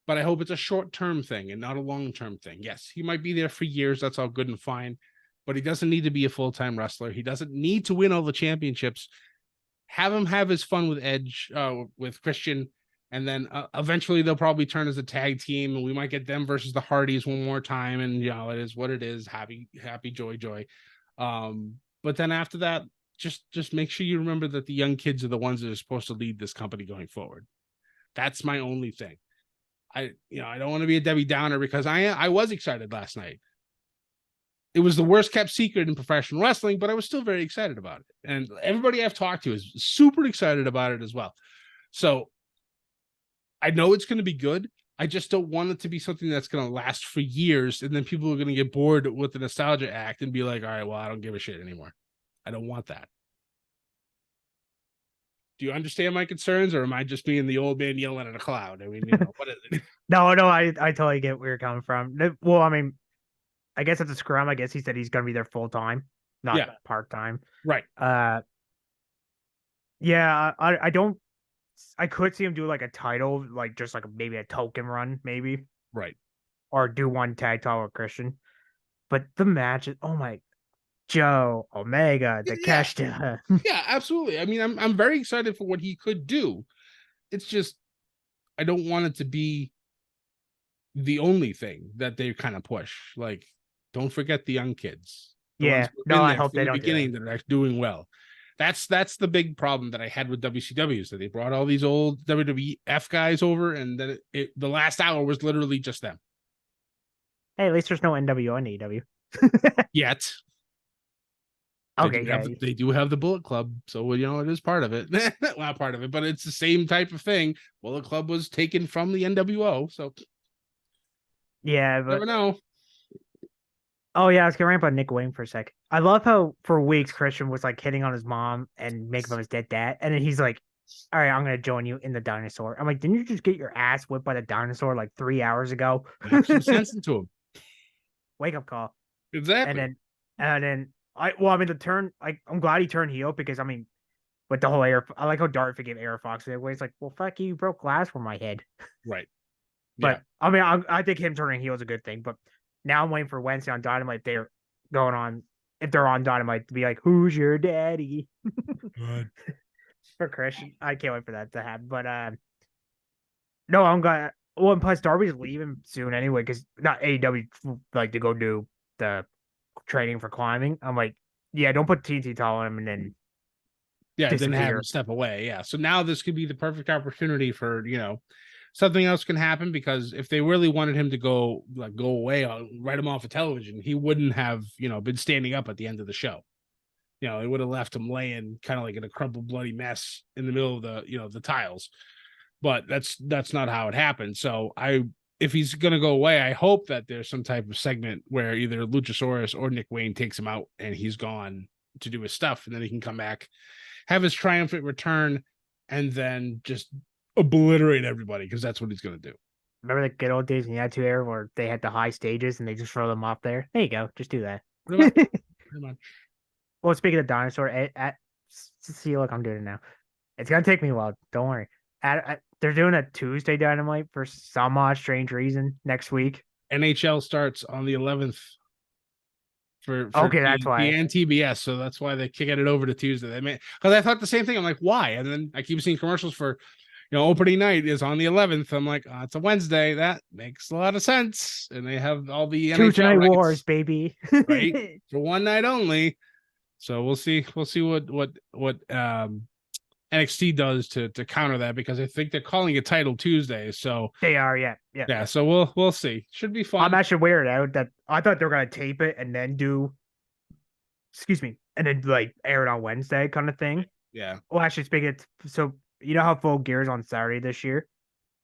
but I hope it's a short-term thing and not a long-term thing. Yes, he might be there for years. That's all good and fine, but he doesn't need to be a full-time wrestler. He doesn't need to win all the championships. Have him have his fun with Edge, with Christian. And then eventually they'll probably turn as a tag team, and we might get them versus the Hardys one more time. And it is what it is. Happy, joy. But then after that, just make sure you remember that the young kids are the ones that are supposed to lead this company going forward. That's my only thing. I don't want to be a Debbie Downer, because I was excited last night. It was the worst kept secret in professional wrestling, but I was still very excited about it. And everybody I've talked to is super excited about it as well. So I know it's going to be good. I just don't want it to be something that's going to last for years, and then people are going to get bored with the nostalgia act and be like, all right, well, I don't give a shit anymore. I don't want that. Do you understand my concerns, or am I just being the old man yelling at a cloud? I mean, what is it? No, I totally get where you're coming from. Well, I mean, I guess at the scrum, I guess he said he's going to be there full time, not part time. Right. Yeah, I don't. I could see him do like a title, like just like maybe a token run, maybe. Right. Or do one tag title with Christian. But the matches, oh my, Joe, Omega, Takeshita. Yeah, absolutely. I mean, I'm very excited for what he could do. It's just, I don't want it to be the only thing that they kind of push. Like, don't forget the young kids. Yeah, no, I hope they don't beginning that are actually doing well. That's the big problem that I had with WCW, is that they brought all these old WWF guys over, and then the last hour was literally just them. Hey, at least there's no NWO and AEW. Yet. Okay, they do have the Bullet Club, so it is part of it. Not part of it, but it's the same type of thing. Bullet Club was taken from the NWO, so yeah, but never know. Oh yeah, I was gonna ramp on Nick Wayne for a sec. I love how for weeks Christian was like hitting on his mom and making fun of his dead dad, and then he's like, "All right, I'm gonna join you in the dinosaur." I'm like, "Didn't you just get your ass whipped by the dinosaur like 3 hours ago?" Some sense into him. Wake up call. Exactly. And then the turn. I'm glad he turned heel, because I mean, with the whole I like how Dart forgave Air Fox that way. It's like, well, fuck you broke glass for my head. Right. But I mean, I think him turning heel is a good thing. But now I'm waiting for Wednesday on Dynamite. They're going on, if they're on Dynamite, to be like, "Who's your daddy?" Good. For Christian, I can't wait for that to happen. But no, I'm glad. Well, and plus Darby's leaving soon anyway, because not AEW, like to go do the training for climbing. I'm like, yeah, don't put TNT towel on him and then then have him step away. Yeah. So now this could be the perfect opportunity for something else can happen, because if they really wanted him to go away, write him off of television, he wouldn't have been standing up at the end of the show. They would have left him laying kind of like in a crumpled bloody mess in the middle of the tiles. But that's not how it happened. So if he's gonna go away, I hope that there's some type of segment where either Luchasaurus or Nick Wayne takes him out and he's gone to do his stuff, and then he can come back, have his triumphant return, and then just obliterate everybody, because that's what he's going to do. Remember the good old days in the Attitude Era where they had the high stages and they just throw them off there? There you go. Just do that. Pretty much. Well, speaking of dinosaur, see, look, I'm doing it now. It's going to take me a while. Don't worry. They're doing a Tuesday Dynamite for some odd strange reason next week. NHL starts on the 11th. For that's why. And TBS, so that's why they're kicking it over to Tuesday. Because I thought the same thing. I'm like, why? And then I keep seeing commercials for, opening night is on the 11th. I'm like, oh, it's a Wednesday. That makes a lot of sense. And they have all the Tuesday NHL Night Wars, rights, baby. right? For one night only. So we'll see. We'll see what NXT does to counter that, because I think they're calling it Title Tuesday. So They are, yeah, yeah. yeah. So we'll see. Should be fun. I'm actually weirded out that I thought they were gonna tape it and then excuse me, and then like air it on Wednesday kind of thing. Yeah. Well, actually, speaking of, so you know how Full Gear is on Saturday this year?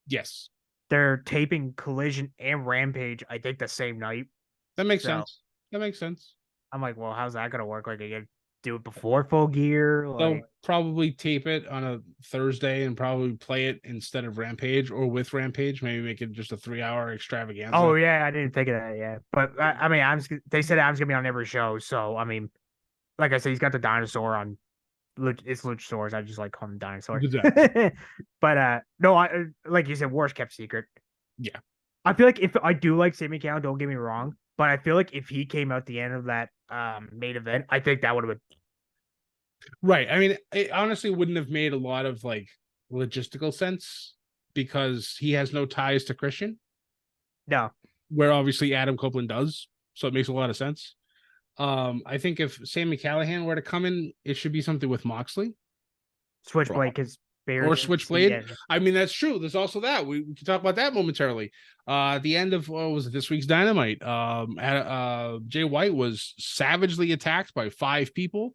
Yes. They're taping Collision and Rampage, I think, the same night. That makes So sense. That makes sense. I'm like, well, how's that gonna work? Like, I gotta do it before Full Gear? They'll Like, probably tape it on a Thursday and probably play it instead of Rampage, or with Rampage. Maybe make it just a 3-hour extravaganza. oh yeah, I didn't think of that yet. But I mean, they said Adam's gonna be on every show, so I mean, like I said, he's got the dinosaur on. It's Luchasaurus. I just like calling him dinosaur. But no, I like you said, war's kept secret. Yeah. I feel like if I do like Sami Callihan, don't get me wrong, but I feel like if he came out the end of that main event, I think that would have been Right. I mean, it honestly wouldn't have made a lot of like logistical sense, because he has no ties to Christian, no where obviously Adam Copeland does. So it makes a lot of sense. I think if Sami Callihan were to come in, it should be something with Moxley Switchblade because or Switchblade. Yeah. I mean, that's true. There's also that. We can talk about that momentarily. At the end of what was it, this week's Dynamite, Jay White was savagely attacked by 5 people.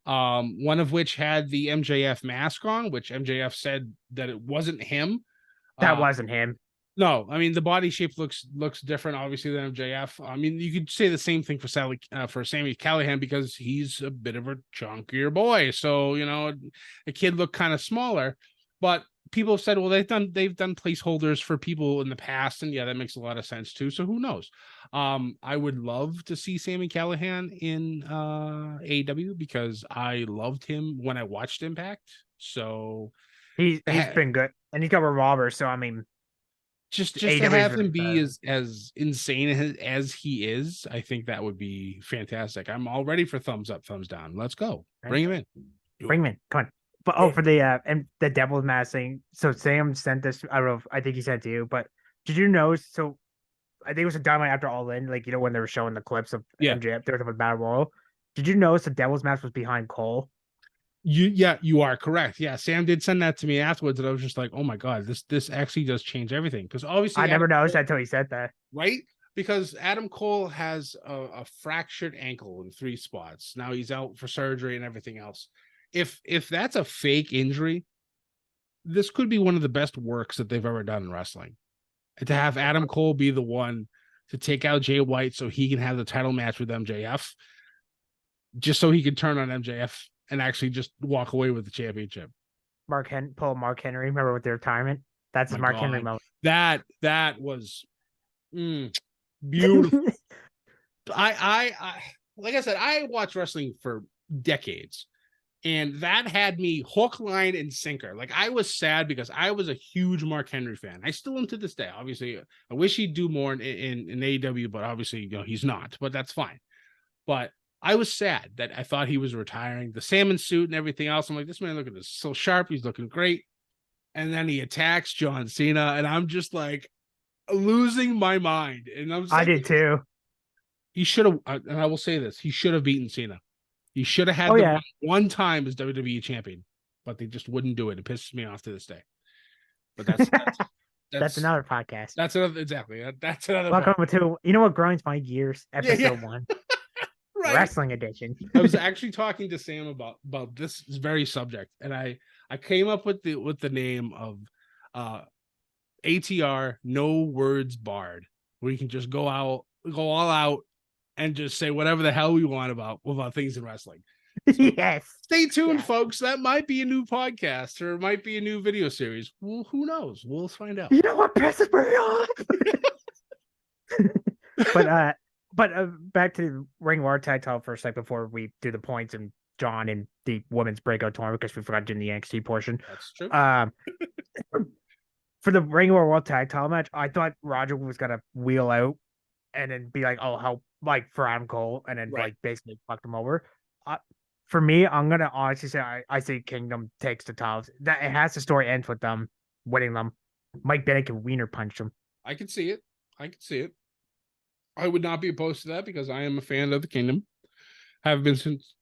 One of which had the MJF mask on, which MJF said that it wasn't him. That wasn't him. No, I mean the body shape looks different, obviously, than MJF. I mean, you could say the same thing for Sami Callihan, because he's a bit of a chunkier boy. So the kid looked kind of smaller, but people have said, well, they've done placeholders for people in the past, and yeah, that makes a lot of sense too. So who knows? I would love to see Sami Callihan in AEW, because I loved him when I watched Impact. So He's been good, and he's got Revolver. So I mean, just to have him be as insane as he is, I think that would be fantastic. I'm all ready for thumbs up, thumbs down. Let's go. Bring him in. Bring him in. Come on. But for the and the Devil's Mask thing. So Sam sent this. I don't know. I think he sent it to you. But did you know? So I think it was a Dynamite after All In. Like when they were showing the clips of MJF, there was a Battle Royal. Did you notice the Devil's Mask was behind Cole? You are correct. Yeah, Sam did send that to me afterwards, and I was just like, oh my god, this actually does change everything, because obviously I never noticed that until he said that. Right? Because Adam Cole has a fractured ankle in 3 spots. Now he's out for surgery and everything else. If that's a fake injury, this could be one of the best works that they've ever done in wrestling. And to have Adam Cole be the one to take out Jay White so he can have the title match with MJF, just so he can turn on MJF and actually just walk away with the championship. Mark Henry, remember with the retirement? That's his Mark Henry moment. That was beautiful. I like I said, I watched wrestling for decades, and that had me hook, line, and sinker. Like, I was sad because I was a huge Mark Henry fan. I still am to this day. Obviously, I wish he'd do more in AEW, but obviously, he's not. But that's fine. But I was sad that I thought he was retiring. The salmon suit and everything else. I'm like, this man looking so sharp. He's looking great. And then he attacks John Cena, and I'm just like losing my mind. And I did too. He should have, and I will say this: he should have beaten Cena. He should have had one time as WWE champion, but they just wouldn't do it. It pisses me off to this day. But that's another podcast. That's another That's another. Welcome to what grinds my gears, episode 1. Right. Wrestling edition. I was actually talking to Sam about this very subject, and I came up with the name of ATR, no words barred, where you can just go all out and just say whatever the hell we want about things in wrestling. So yes. Stay tuned, folks. That might be a new podcast, or it might be a new video series. Well, who knows? We'll find out. You know what pisses me off? But back to Ring War tag title for a sec before we do the points and John and the women's breakout tournament, because we forgot to do the NXT portion. That's true. For the Ring War World Tag Title match, I thought Roger was gonna wheel out and then be like, "Oh, help!" like for Adam Cole, and then like basically fucked him over. For me, I'm gonna honestly say I say Kingdom takes the titles. That it has the story ends with them winning them. Mike Bennett can wiener punch him. I can see it. I can see it. I would not be opposed to that because I am a fan of the Kingdom. Have been since,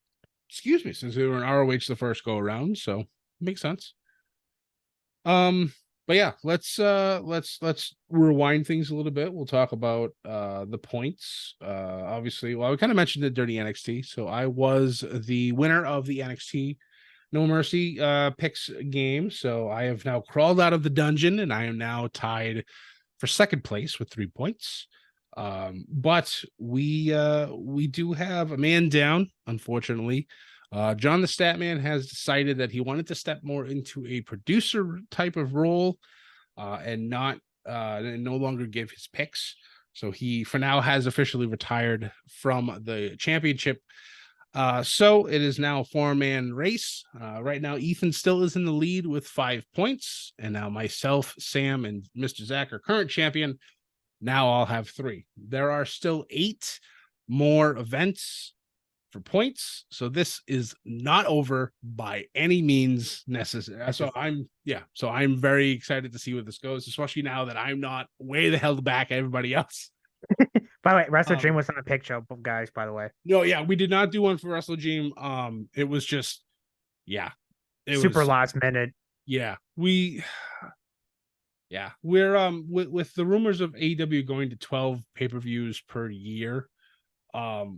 since we were in ROH the first go around. So makes sense. But yeah, let's rewind things a little bit. We'll talk about the points. Obviously, well, we kind of mentioned the Dirty NXT. So I was the winner of the NXT No Mercy picks game. So I have now crawled out of the dungeon and I am now tied for second place with 3 points. But we do have a man down, unfortunately. John the Statman has decided that he wanted to step more into a producer type of role and not and no longer give his picks. So he, for now, has officially retired from the championship. So it is now a 4-man race. Right now, Ethan still is in the lead with 5 points. And now myself, Sam, and Mr. Zach are current champion. Now I'll have 3. There are still 8 more events for points. So this is not over by any means necessary. So I'm very excited to see where this goes, especially now that I'm not way the hell back everybody else. By the way, WrestleDream was on a pick show, guys, by the way. No, yeah, we did not do one for WrestleDream. It was just, Super last minute. Yeah, we're with the rumors of AEW going to 12 pay-per-views per year.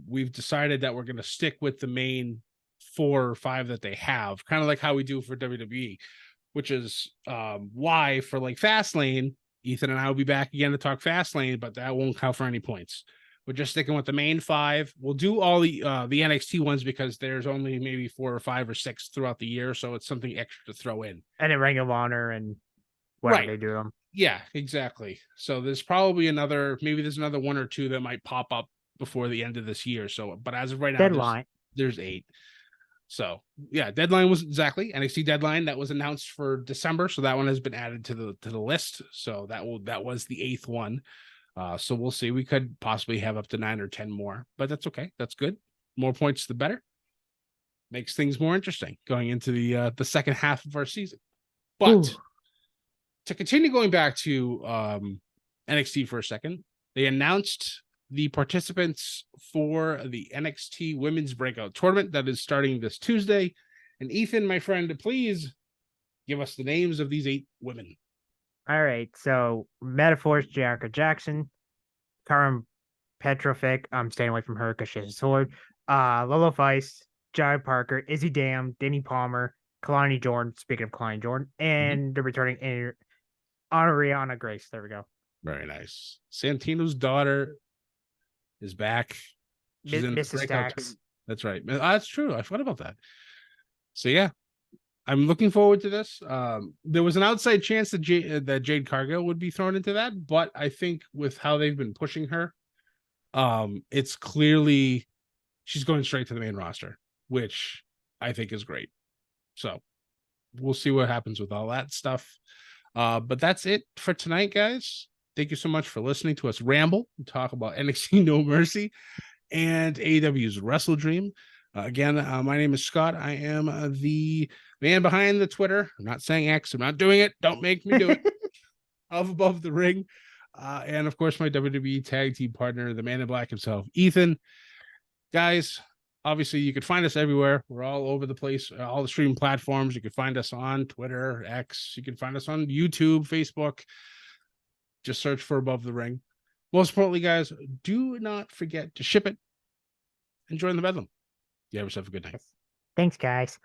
We've decided that we're going to stick with the main 4 or 5 that they have, kind of like how we do for WWE, which is why for like Fastlane, Ethan and I will be back again to talk Fastlane, but that won't count for any points. We're just sticking with the main 5. We'll do all the NXT ones because there's only maybe 4 or 5 or 6 throughout the year, so it's something extra to throw in. And in Ring of Honor and whatever they do them. Yeah, exactly. So there's probably another 1 or 2 that might pop up before the end of this year. So, but as of right now, Deadline. There's 8. So yeah, Deadline was exactly NXT Deadline that was announced for December. So that one has been added to the list. So that was the 8th one. So we'll see. We could possibly have up to 9 or 10 more, but that's okay. That's good. More points, the better. Makes things more interesting going into the second half of our season. But to continue going back to NXT for a second, they announced the participants for the NXT Women's Breakout Tournament that is starting this Tuesday. And Ethan, my friend, please give us the names of these 8 women. All right. So Metaphors, Jerica Jackson, Karen Petrovic. I'm staying away from her because she has a sword. Lolo Weiss, Jai Parker, Izzy Dam, Denny Palmer, Kalani Jordan. Speaking of Kalani Jordan, and the returning Ariana Grace. There we go. Very nice. Santino's daughter is back. She's in Mrs. Stacks. That's right. That's true. I forgot about that. So yeah, I'm looking forward to this. There was an outside chance that Jade Cargill would be thrown into that, but I think with how they've been pushing her, it's clearly she's going straight to the main roster, which I think is great. So we'll see what happens with all that stuff. But that's it for tonight, guys. Thank you so much for listening to us ramble and talk about NXT No Mercy and AEW's WrestleDream. Again, my name is Scott. I am the man behind the Twitter. I'm not saying X. I'm not doing it. Don't make me do it. Of Above the Ring. And, of course, my WWE tag team partner, the man in black himself, Ethan. Guys, obviously, you can find us everywhere. We're all over the place, all the streaming platforms. You can find us on Twitter, X. You can find us on YouTube, Facebook. Just search for Above the Ring. Most importantly, guys, do not forget to ship it and join the bedlam. You have yourself a good night. Thanks, guys.